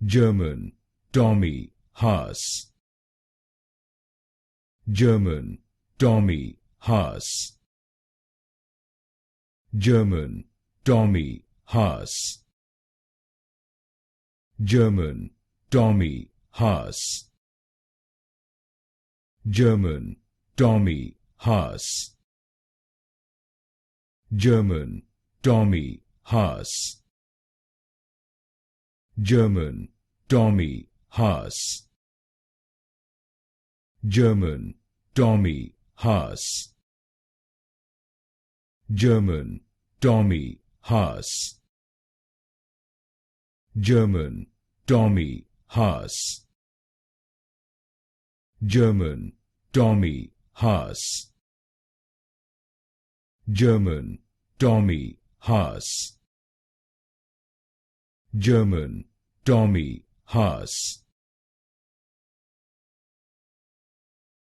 German, Tommy, Haas. German, Tommy, Haas. German, Tommy, Haas. German, Tommy, Haas. German, Tommy, Haas. German, Tommy, Haas. German, Tommy, Haas. German, Tommy, Haas. German, Tommy, Haas. German, Tommy, Haas. German, Tommy, Haas. German, Tommy, Haas. German, Tommy, Haas.